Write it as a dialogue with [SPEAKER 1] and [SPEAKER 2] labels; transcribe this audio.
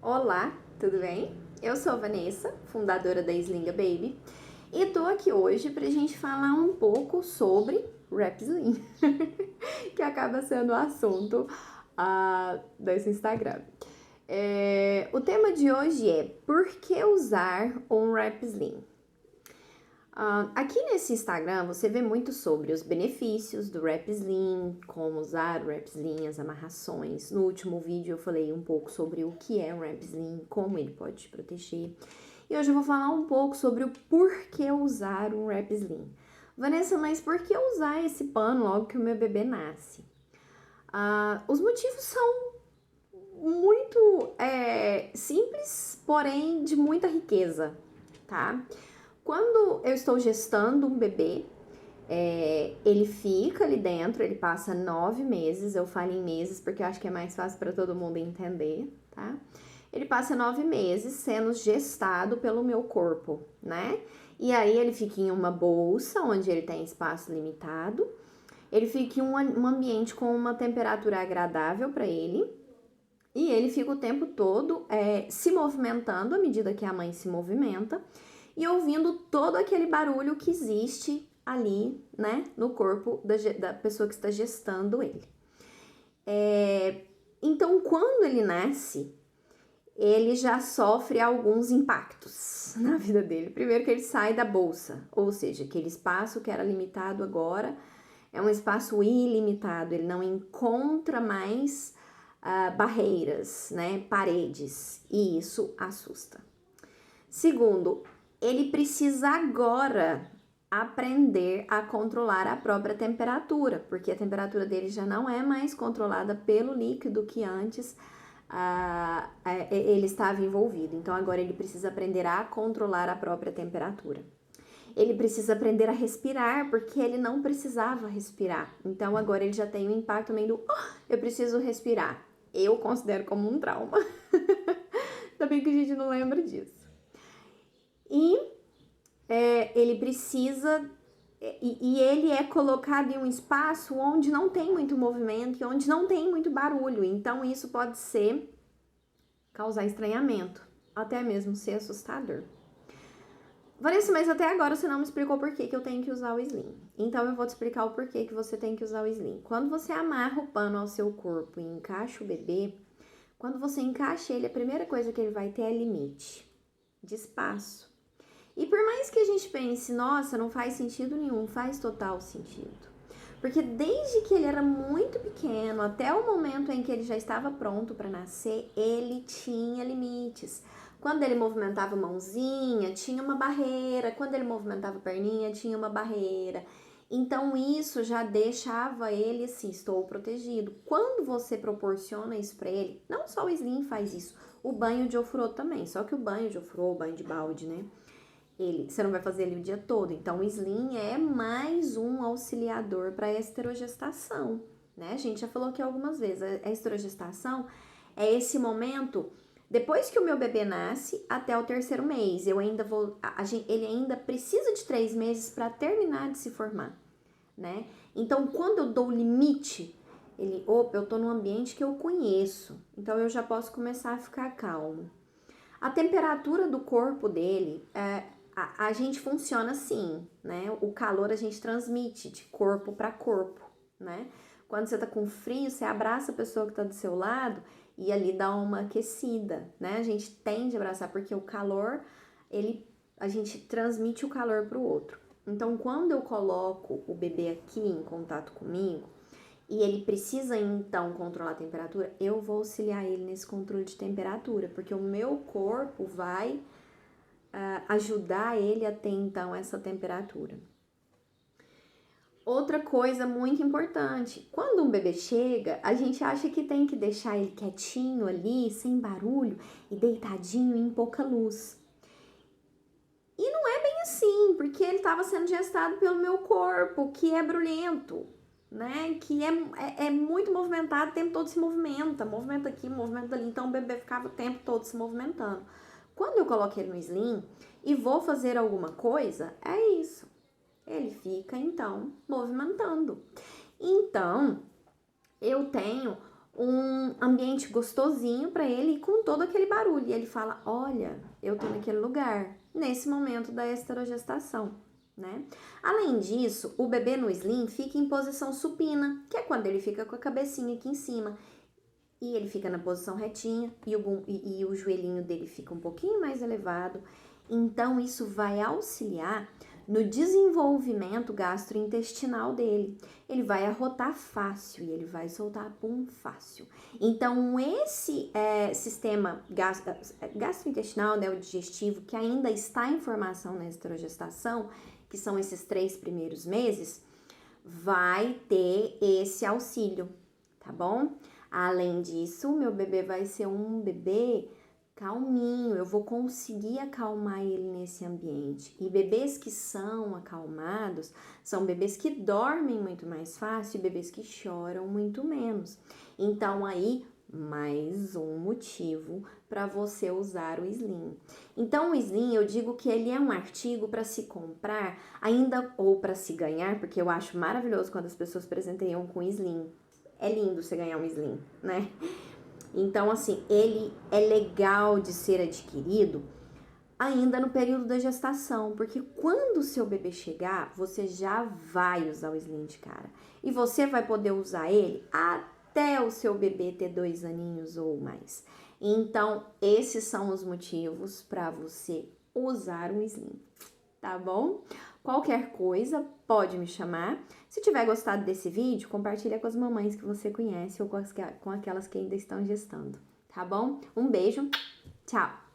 [SPEAKER 1] Olá, tudo bem? Eu sou a Vanessa, fundadora da Slinga Baby, e tô aqui hoje pra gente falar um pouco sobre Rap Slim, que acaba sendo o assunto desse Instagram. O tema de hoje é por que usar um Rap Slim? Aqui nesse Instagram você vê muito sobre os benefícios do Rap Slim, como usar o Rap Slim, as amarrações. No último vídeo eu falei um pouco sobre o que é um Rap Slim, como ele pode te proteger. E hoje eu vou falar um pouco sobre o porquê usar um Rap Slim. Vanessa, mas por que usar esse pano logo que o meu bebê nasce? Os motivos são muito simples, porém de muita riqueza, tá? Quando eu estou gestando um bebê, ele fica ali dentro, ele passa 9 meses, eu falo em meses porque eu acho que é mais fácil para todo mundo entender, tá? Ele passa 9 meses sendo gestado pelo meu corpo, né? E aí ele fica em uma bolsa onde ele tem espaço limitado, ele fica em um ambiente com uma temperatura agradável para ele, e ele fica o tempo todo se movimentando à medida que a mãe se movimenta e ouvindo todo aquele barulho que existe ali, né, no corpo da pessoa que está gestando ele. Então, quando ele nasce, ele já sofre alguns impactos na vida dele. Primeiro que ele sai da bolsa, ou seja, aquele espaço que era limitado agora é um espaço ilimitado, ele não encontra mais barreiras, né, paredes, e isso assusta. Segundo, ele precisa agora aprender a controlar a própria temperatura, porque a temperatura dele já não é mais controlada pelo líquido que antes ele estava envolvido. Então agora ele precisa aprender a controlar a própria temperatura. Ele precisa aprender a respirar, porque ele não precisava respirar. Então agora ele já tem um impacto também do eu preciso respirar. Eu considero como um trauma. Ainda bem que a gente não lembra disso. E ele precisa... E ele é colocado em um espaço onde não tem muito movimento e onde não tem muito barulho. Então isso pode causar estranhamento, até mesmo ser assustador. Vanessa, mas até agora você não me explicou por que eu tenho que usar o Slim. Então eu vou te explicar o porquê que você tem que usar o Slim. Quando você amarra o pano ao seu corpo e encaixa o bebê, quando você encaixa ele, a primeira coisa que ele vai ter é limite de espaço. E por mais que a gente pense, nossa, não faz sentido nenhum, faz total sentido. Porque desde que ele era muito pequeno, até o momento em que ele já estava pronto para nascer, ele tinha limites. Quando ele movimentava a mãozinha, tinha uma barreira. Quando ele movimentava a perninha, tinha uma barreira. Então isso já deixava ele assim, estou protegido. Quando você proporciona isso para ele, não só o Slim faz isso, o banho de ofurô também. Só que o banho de ofurô, o banho de balde, né? Você não vai fazer ele o dia todo. Então o Slim é mais um auxiliador para a esterogestação, né? A gente já falou aqui algumas vezes, a esterogestação é esse momento depois que o meu bebê nasce até o 3º mês. Ele ainda precisa de 3 meses para terminar de se formar, né? Então quando eu dou o limite, eu tô num ambiente que eu conheço, então eu já posso começar a ficar calmo. A temperatura do corpo dele, a gente funciona assim, né? O calor a gente transmite de corpo para corpo, né? Quando você tá com frio, você abraça a pessoa que tá do seu lado e ali dá uma aquecida, né? A gente tende a abraçar porque o calor, a gente transmite o calor pro outro. Então, quando eu coloco o bebê aqui em contato comigo, e ele precisa então controlar a temperatura, eu vou auxiliar ele nesse controle de temperatura, porque o meu corpo vai ajudar ele a ter então essa temperatura. Outra coisa muito importante, quando um bebê chega, a gente acha que tem que deixar ele quietinho ali, sem barulho e deitadinho em pouca luz. E não é bem assim, porque ele estava sendo gestado pelo meu corpo, que é brulhento, né? Que é muito movimentado, o tempo todo se movimenta aqui, movimenta ali. Então o bebê ficava o tempo todo se movimentando. Quando eu coloco ele no Slim e vou fazer alguma coisa, é isso. Ele fica, então, movimentando. Então, eu tenho um ambiente gostosinho para ele e com todo aquele barulho. E ele fala: olha, eu tô naquele lugar, nesse momento da esterogestação, né? Além disso, o bebê no slim fica em posição supina, que é quando ele fica com a cabecinha aqui em cima. E ele fica na posição retinha e o joelhinho dele fica um pouquinho mais elevado. Então, isso vai auxiliar no desenvolvimento gastrointestinal dele. Ele vai arrotar fácil e ele vai soltar pum fácil. Então, esse sistema gastrointestinal, né, o digestivo, que ainda está em formação na esterogestação, que são esses 3 primeiros meses, vai ter esse auxílio, tá bom? Além disso, meu bebê vai ser um bebê calminho, eu vou conseguir acalmar ele nesse ambiente. E bebês que são acalmados são bebês que dormem muito mais fácil e bebês que choram muito menos. Então, aí, mais um motivo para você usar o slim. Então, o slim, eu digo que ele é um artigo para se comprar ainda ou para se ganhar, porque eu acho maravilhoso quando as pessoas presenteiam com slim. É lindo você ganhar um slim, né? Então, assim, ele é legal de ser adquirido ainda no período da gestação, porque quando o seu bebê chegar, você já vai usar o slim de cara. E você vai poder usar ele até o seu bebê ter 2 aninhos ou mais. Então, esses são os motivos para você usar um slim, tá bom? Qualquer coisa, pode me chamar. Se tiver gostado desse vídeo, compartilha com as mamães que você conhece ou com aquelas que ainda estão gestando, tá bom? Um beijo, tchau!